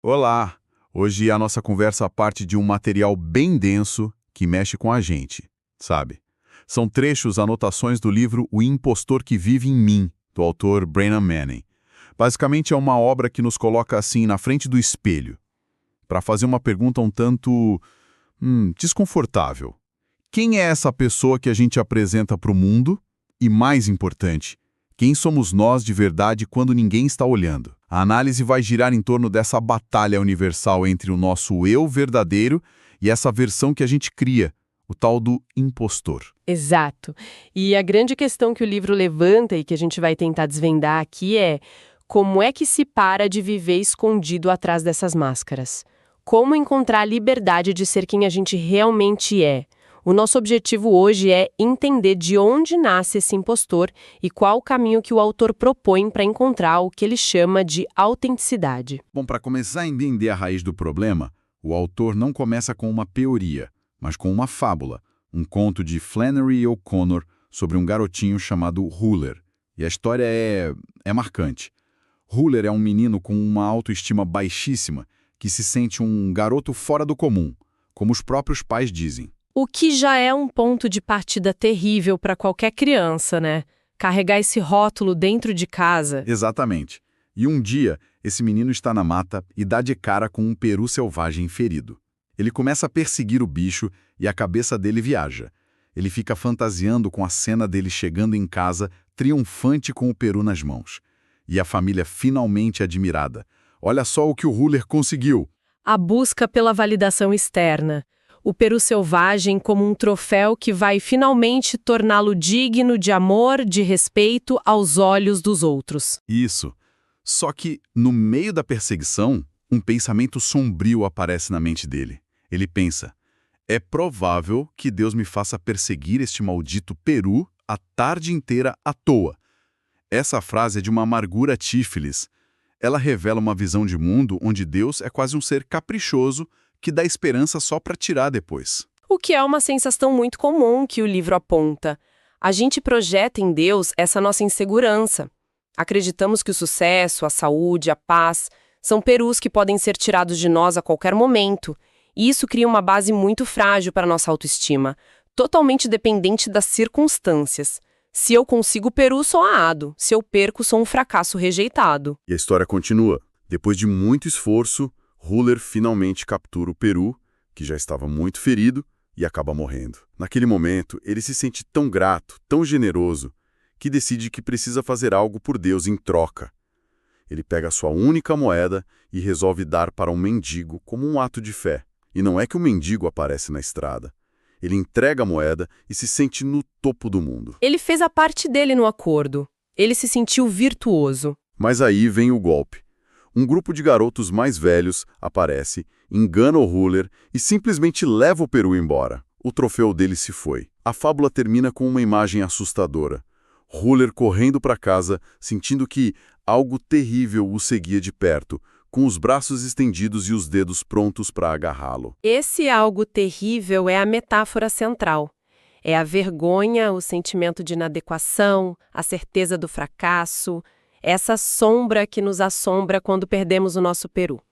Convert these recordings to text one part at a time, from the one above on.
Olá! Hoje a nossa conversa parte de um material bem denso que mexe com a gente, sabe? São trechos, anotações do livro O Impostor que Vive em Mim, do autor Brennan Manning. Basicamente é uma obra que nos coloca assim na frente do espelho, para fazer uma pergunta um tanto desconfortável. Quem é essa pessoa que a gente apresenta para o mundo? E mais importante, quem somos nós de verdade quando ninguém está olhando? A análise vai girar em torno dessa batalha universal entre o nosso eu verdadeiro e essa versão que a gente cria, o tal do impostor. Exato. E a grande questão que o livro levanta e que a gente vai tentar desvendar aqui é como é que se para de viver escondido atrás dessas máscaras? Como encontrar a liberdade de ser quem a gente realmente é? O nosso objetivo hoje é entender de onde nasce esse impostor e qual o caminho que o autor propõe para encontrar o que ele chama de autenticidade. Bom, para começar a entender a raiz do problema, o autor não começa com uma teoria, mas com uma fábula, um conto de Flannery O'Connor sobre um garotinho chamado Huller. E a história é marcante. Huller é um menino com uma autoestima baixíssima que se sente um garoto fora do comum, como os próprios pais dizem. O que já é um ponto de partida terrível para qualquer criança, né? Carregar esse rótulo dentro de casa. Exatamente. E um dia, esse menino está na mata e dá de cara com um peru selvagem ferido. Ele começa a perseguir o bicho e a cabeça dele viaja. Ele fica fantasiando com a cena dele chegando em casa, triunfante com o peru nas mãos. E a família finalmente admirada. Olha só o que o Huller conseguiu. A busca pela validação externa. O peru selvagem como um troféu que vai finalmente torná-lo digno de amor, de respeito aos olhos dos outros. Isso. Só que, no meio da perseguição, um pensamento sombrio aparece na mente dele. Ele pensa, é provável que Deus me faça perseguir este maldito peru a tarde inteira à toa. Essa frase é de uma amargura tífilis. Ela revela uma visão de mundo onde Deus é quase um ser caprichoso que dá esperança só para tirar depois. O que é uma sensação muito comum que o livro aponta. A gente projeta em Deus essa nossa insegurança. Acreditamos que o sucesso, a saúde, a paz são perus que podem ser tirados de nós a qualquer momento. E isso cria uma base muito frágil para a nossa autoestima, totalmente dependente das circunstâncias. Se eu consigo o peru, sou aado. Se eu perco, sou um fracasso rejeitado. E a história continua. Depois de muito esforço, Huller finalmente captura o peru, que já estava muito ferido, e acaba morrendo. Naquele momento, ele se sente tão grato, tão generoso, que decide que precisa fazer algo por Deus em troca. Ele pega a sua única moeda e resolve dar para um mendigo como um ato de fé. E não é que o mendigo aparece na estrada. Ele entrega a moeda e se sente no topo do mundo. Ele fez a parte dele no acordo. Ele se sentiu virtuoso. Mas aí vem o golpe. Um grupo de garotos mais velhos aparece, engana o Huller e simplesmente leva o peru embora. O troféu dele se foi. A fábula termina com uma imagem assustadora. Huller correndo para casa, sentindo que algo terrível o seguia de perto, com os braços estendidos e os dedos prontos para agarrá-lo. Esse algo terrível é a metáfora central. É a vergonha, o sentimento de inadequação, a certeza do fracasso, essa sombra que nos assombra quando perdemos o nosso peru.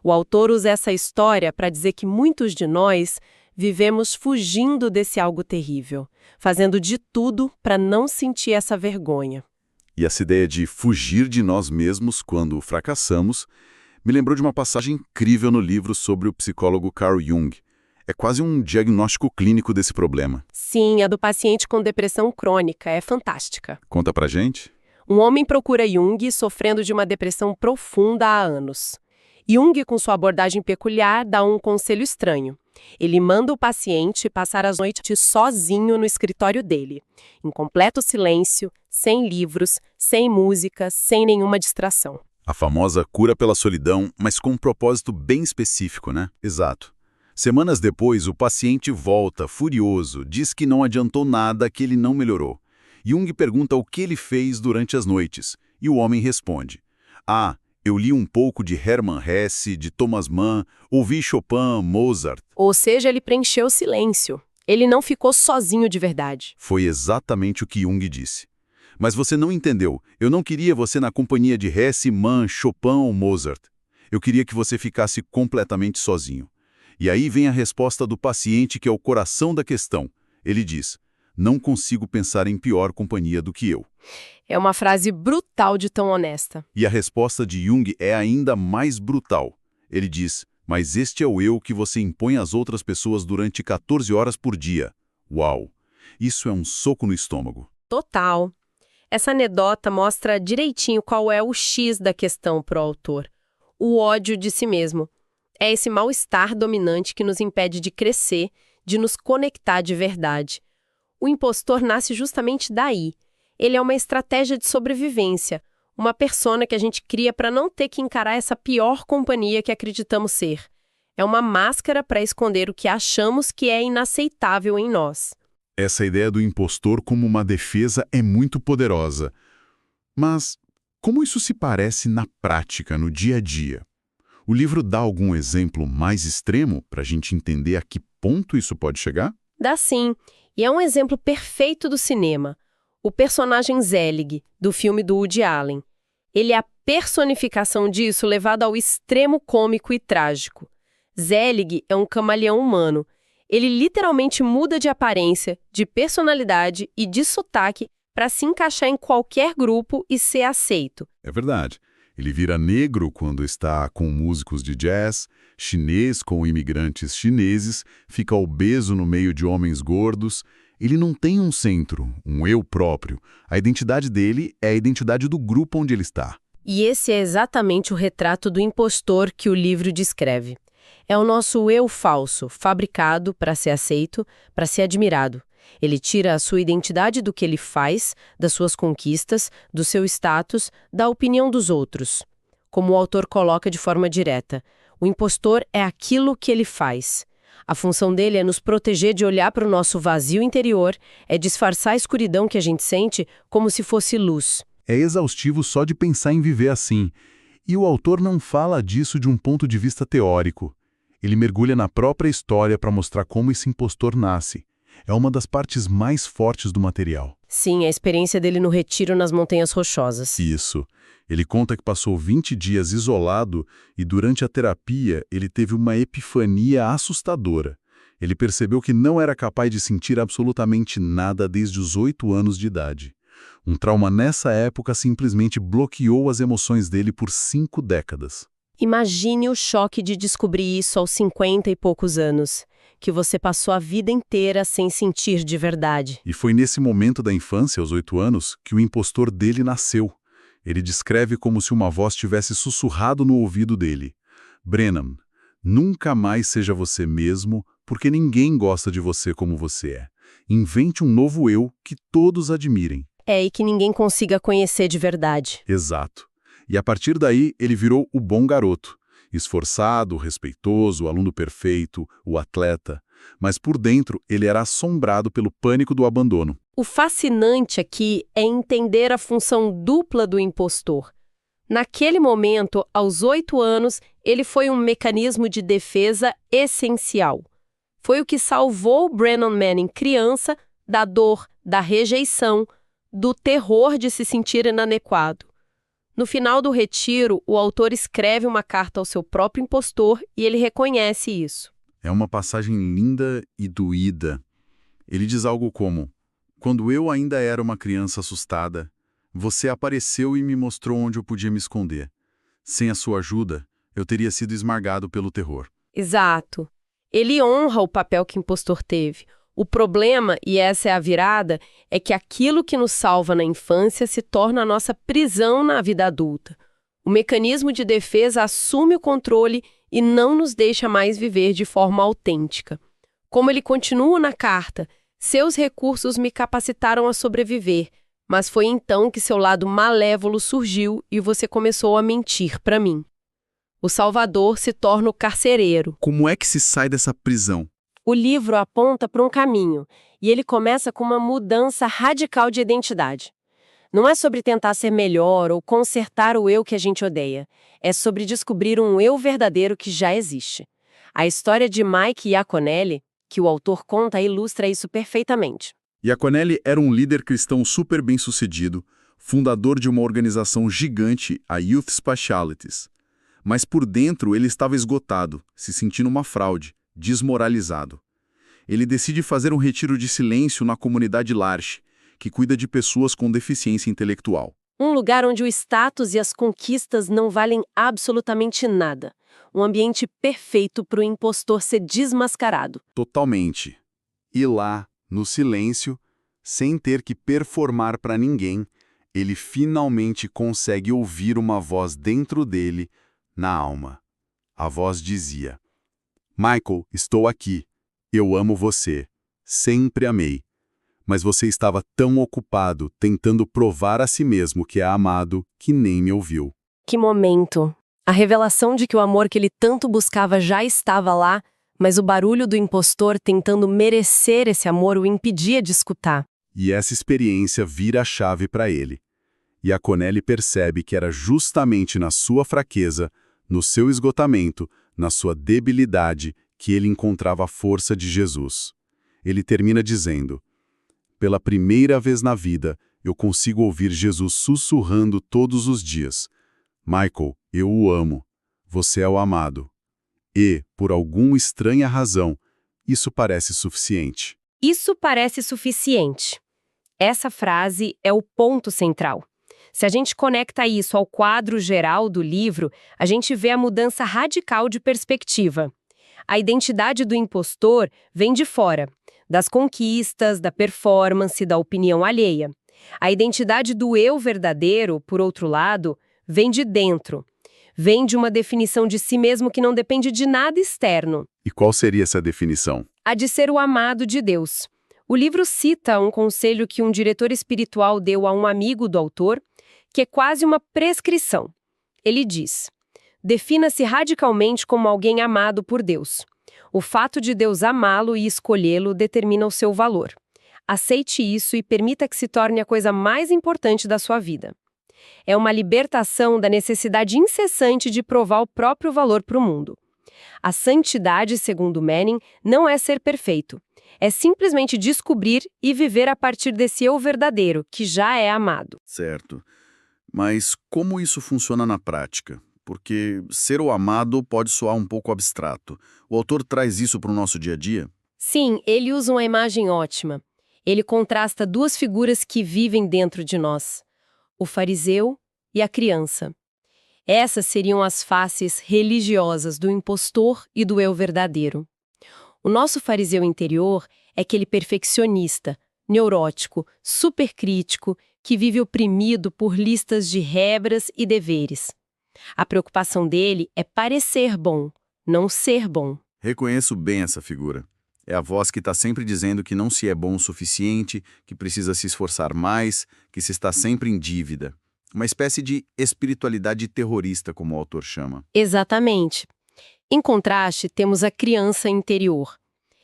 O autor usa essa história para dizer que muitos de nós vivemos fugindo desse algo terrível, fazendo de tudo para não sentir essa vergonha. E essa ideia de fugir de nós mesmos quando fracassamos me lembrou de uma passagem incrível no livro sobre o psicólogo Carl Jung. É quase um diagnóstico clínico desse problema. Sim, a do paciente com depressão crônica é fantástica. Conta pra gente. Um homem procura Jung sofrendo de uma depressão profunda há anos. Jung, com sua abordagem peculiar, dá um conselho estranho. Ele manda o paciente passar as noites sozinho no escritório dele, em completo silêncio, sem livros, sem música, sem nenhuma distração. A famosa cura pela solidão, mas com um propósito bem específico, né? Exato. Semanas depois, o paciente volta, furioso, diz que não adiantou nada, que ele não melhorou. Jung pergunta o que ele fez durante as noites, e o homem responde: eu li um pouco de Hermann Hesse, de Thomas Mann, ouvi Chopin, Mozart. Ou seja, ele preencheu o silêncio. Ele não ficou sozinho de verdade. Foi exatamente o que Jung disse. Mas você não entendeu. Eu não queria você na companhia de Hesse, Mann, Chopin ou Mozart. Eu queria que você ficasse completamente sozinho. E aí vem a resposta do paciente, que é o coração da questão. Ele diz: não consigo pensar em pior companhia do que eu. É uma frase brutal de tão honesta. E a resposta de Jung é ainda mais brutal. Ele diz: mas este é o eu que você impõe às outras pessoas durante 14 horas por dia. Uau! Isso é um soco no estômago. Total. Essa anedota mostra direitinho qual é o X da questão pro autor. O ódio de si mesmo. É esse mal-estar dominante que nos impede de crescer, de nos conectar de verdade. O impostor nasce justamente daí. Ele é uma estratégia de sobrevivência, uma persona que a gente cria para não ter que encarar essa pior companhia que acreditamos ser. É uma máscara para esconder o que achamos que é inaceitável em nós. Essa ideia do impostor como uma defesa é muito poderosa. Mas como isso se parece na prática, no dia a dia? O livro dá algum exemplo mais extremo para a gente entender a que ponto isso pode chegar? Dá sim, e é um exemplo perfeito do cinema. O personagem Zelig, do filme do Woody Allen. Ele é a personificação disso levado ao extremo cômico e trágico. Zelig é um camaleão humano. Ele literalmente muda de aparência, de personalidade e de sotaque para se encaixar em qualquer grupo e ser aceito. É verdade. Ele vira negro quando está com músicos de jazz, chinês com imigrantes chineses, fica obeso no meio de homens gordos. Ele não tem um centro, um eu próprio. A identidade dele é a identidade do grupo onde ele está. E esse é exatamente o retrato do impostor que o livro descreve. É o nosso eu falso, fabricado para ser aceito, para ser admirado. Ele tira a sua identidade do que ele faz, das suas conquistas, do seu status, da opinião dos outros. Como o autor coloca de forma direta, o impostor é aquilo que ele faz. A função dele é nos proteger de olhar para o nosso vazio interior, é disfarçar a escuridão que a gente sente como se fosse luz. É exaustivo só de pensar em viver assim. E o autor não fala disso de um ponto de vista teórico. Ele mergulha na própria história para mostrar como esse impostor nasce. É uma das partes mais fortes do material. Sim, a experiência dele no retiro nas Montanhas Rochosas. Isso. Ele conta que passou 20 dias isolado e durante a terapia ele teve uma epifania assustadora. Ele percebeu que não era capaz de sentir absolutamente nada desde os 8 anos de idade. Um trauma nessa época simplesmente bloqueou as emoções dele por 5 décadas. Imagine o choque de descobrir isso aos 50 e poucos anos, que você passou a vida inteira sem sentir de verdade. E foi nesse momento da infância, aos 8 anos, que o impostor dele nasceu. Ele descreve como se uma voz tivesse sussurrado no ouvido dele: Brennan, nunca mais seja você mesmo, porque ninguém gosta de você como você é. Invente um novo eu que todos admirem. E que ninguém consiga conhecer de verdade. Exato. E a partir daí, ele virou o bom garoto. Esforçado, respeitoso, o aluno perfeito, o atleta. Mas por dentro, ele era assombrado pelo pânico do abandono. O fascinante aqui é entender a função dupla do impostor. Naquele momento, aos 8 anos, ele foi um mecanismo de defesa essencial. Foi o que salvou Brennan Manning criança da dor, da rejeição, do terror de se sentir inadequado. No final do retiro, o autor escreve uma carta ao seu próprio impostor e ele reconhece isso. É uma passagem linda e doída. Ele diz algo como: quando eu ainda era uma criança assustada, você apareceu e me mostrou onde eu podia me esconder. Sem a sua ajuda, eu teria sido esmagado pelo terror. Exato. Ele honra o papel que o impostor teve. O problema, e essa é a virada, é que aquilo que nos salva na infância se torna a nossa prisão na vida adulta. O mecanismo de defesa assume o controle e não nos deixa mais viver de forma autêntica. Como ele continua na carta, seus recursos me capacitaram a sobreviver, mas foi então que seu lado malévolo surgiu e você começou a mentir para mim. O salvador se torna o carcereiro. Como é que se sai dessa prisão? O livro aponta para um caminho, e ele começa com uma mudança radical de identidade. Não é sobre tentar ser melhor ou consertar o eu que a gente odeia. É sobre descobrir um eu verdadeiro que já existe. A história de Mike Iaconelli, que o autor conta, ilustra isso perfeitamente. Iaconelli era um líder cristão super bem-sucedido, fundador de uma organização gigante, a Youth Specialities. Mas por dentro ele estava esgotado, se sentindo uma fraude, desmoralizado. Ele decide fazer um retiro de silêncio na comunidade L'Arche, que cuida de pessoas com deficiência intelectual. Um lugar onde o status e as conquistas não valem absolutamente nada. Um ambiente perfeito para o impostor ser desmascarado. Totalmente. E lá, no silêncio, sem ter que performar para ninguém, ele finalmente consegue ouvir uma voz dentro dele, na alma. A voz dizia: Michael, estou aqui. Eu amo você. Sempre amei. Mas você estava tão ocupado tentando provar a si mesmo que é amado que nem me ouviu. Que momento! A revelação de que o amor que ele tanto buscava já estava lá, mas o barulho do impostor tentando merecer esse amor o impedia de escutar. E essa experiência vira a chave para ele. E a Connelly percebe que era justamente na sua fraqueza, no seu esgotamento, na sua debilidade, que ele encontrava a força de Jesus. Ele termina dizendo: pela primeira vez na vida, eu consigo ouvir Jesus sussurrando todos os dias: Michael, eu o amo. Você é o amado. E, por alguma estranha razão, isso parece suficiente. Isso parece suficiente. Essa frase é o ponto central. Se a gente conecta isso ao quadro geral do livro, a gente vê a mudança radical de perspectiva. A identidade do impostor vem de fora, das conquistas, da performance, da opinião alheia. A identidade do eu verdadeiro, por outro lado, vem de dentro. Vem de uma definição de si mesmo que não depende de nada externo. E qual seria essa definição? A de ser o amado de Deus. O livro cita um conselho que um diretor espiritual deu a um amigo do autor, que é quase uma prescrição. Ele diz: defina-se radicalmente como alguém amado por Deus. O fato de Deus amá-lo e escolhê-lo determina o seu valor. Aceite isso e permita que se torne a coisa mais importante da sua vida. É uma libertação da necessidade incessante de provar o próprio valor para o mundo. A santidade, segundo Manning, não é ser perfeito. É simplesmente descobrir e viver a partir desse eu verdadeiro, que já é amado. Certo. Mas como isso funciona na prática? Porque ser o amado pode soar um pouco abstrato. O autor traz isso para o nosso dia a dia? Sim, ele usa uma imagem ótima. Ele contrasta duas figuras que vivem dentro de nós: o fariseu e a criança. Essas seriam as faces religiosas do impostor e do eu verdadeiro. O nosso fariseu interior é aquele perfeccionista, neurótico, supercrítico, que vive oprimido por listas de regras e deveres. A preocupação dele é parecer bom, não ser bom. Reconheço bem essa figura. É a voz que está sempre dizendo que não se é bom o suficiente, que precisa se esforçar mais, que se está sempre em dívida. Uma espécie de espiritualidade terrorista, como o autor chama. Exatamente. Em contraste, temos a criança interior.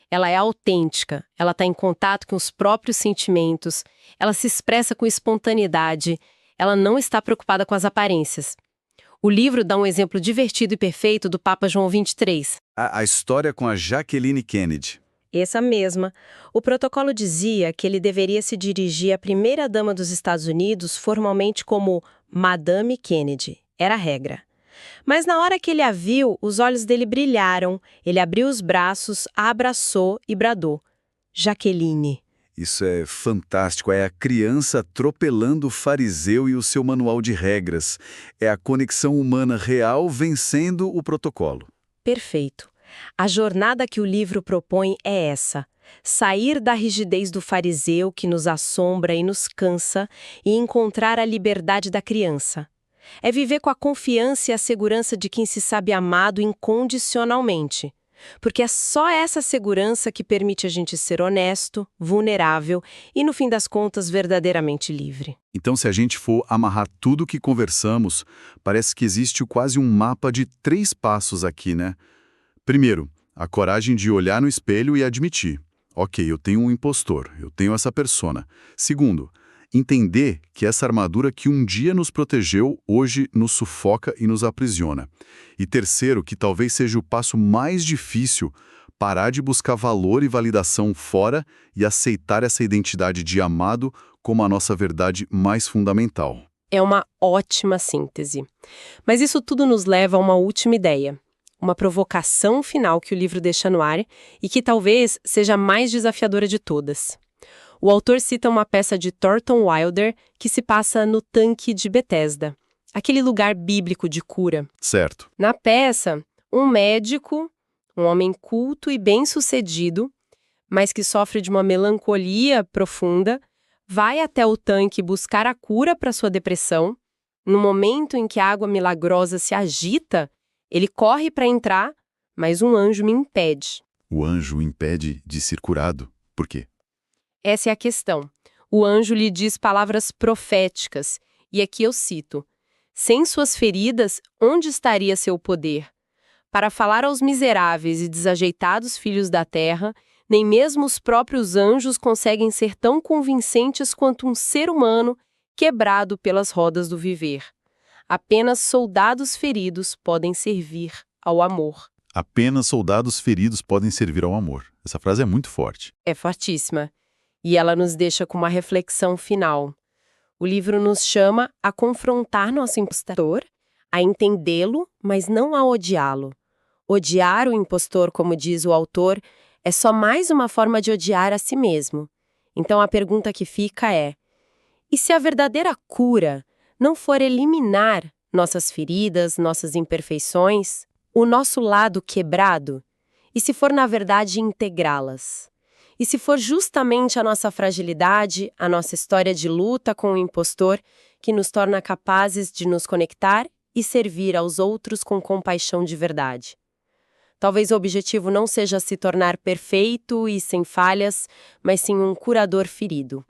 Ela é autêntica, ela está em contato com os próprios sentimentos, ela se expressa com espontaneidade, ela não está preocupada com as aparências. O livro dá um exemplo divertido e perfeito do Papa João XXIII. A história com a Jacqueline Kennedy. Essa mesma. O protocolo dizia que ele deveria se dirigir à primeira-dama dos Estados Unidos formalmente como Madame Kennedy. Era a regra. Mas na hora que ele a viu, os olhos dele brilharam, ele abriu os braços, a abraçou e bradou: Jaqueline. Isso é fantástico, é a criança atropelando o fariseu e o seu manual de regras. É a conexão humana real vencendo o protocolo. Perfeito. A jornada que o livro propõe é essa: sair da rigidez do fariseu que nos assombra e nos cansa e encontrar a liberdade da criança. É viver com a confiança e a segurança de quem se sabe amado incondicionalmente. Porque é só essa segurança que permite a gente ser honesto, vulnerável e, no fim das contas, verdadeiramente livre. Então, se a gente for amarrar tudo o que conversamos, parece que existe quase um mapa de 3 passos aqui, né? Primeiro, a coragem de olhar no espelho e admitir: ok, eu tenho um impostor, eu tenho essa persona. Segundo, entender que essa armadura que um dia nos protegeu, hoje nos sufoca e nos aprisiona. E terceiro, que talvez seja o passo mais difícil, parar de buscar valor e validação fora e aceitar essa identidade de amado como a nossa verdade mais fundamental. É uma ótima síntese. Mas isso tudo nos leva a uma última ideia, uma provocação final que o livro deixa no ar e que talvez seja a mais desafiadora de todas. O autor cita uma peça de Thornton Wilder que se passa no tanque de Betesda, aquele lugar bíblico de cura. Certo. Na peça, um médico, um homem culto e bem-sucedido, mas que sofre de uma melancolia profunda, vai até o tanque buscar a cura para sua depressão. No momento em que a água milagrosa se agita, ele corre para entrar, mas um anjo me impede. O anjo o impede de ser curado. Por quê? Essa é a questão. O anjo lhe diz palavras proféticas, e aqui eu cito: sem suas feridas, onde estaria seu poder? Para falar aos miseráveis e desajeitados filhos da terra, nem mesmo os próprios anjos conseguem ser tão convincentes quanto um ser humano quebrado pelas rodas do viver. Apenas soldados feridos podem servir ao amor. Apenas soldados feridos podem servir ao amor. Essa frase é muito forte. É fortíssima. E ela nos deixa com uma reflexão final. O livro nos chama a confrontar nosso impostor, a entendê-lo, mas não a odiá-lo. Odiar o impostor, como diz o autor, é só mais uma forma de odiar a si mesmo. Então a pergunta que fica é: e se a verdadeira cura não for eliminar nossas feridas, nossas imperfeições, o nosso lado quebrado? E se for, na verdade, integrá-las? E se for justamente a nossa fragilidade, a nossa história de luta com o impostor, que nos torna capazes de nos conectar e servir aos outros com compaixão de verdade? Talvez o objetivo não seja se tornar perfeito e sem falhas, mas sim um curador ferido.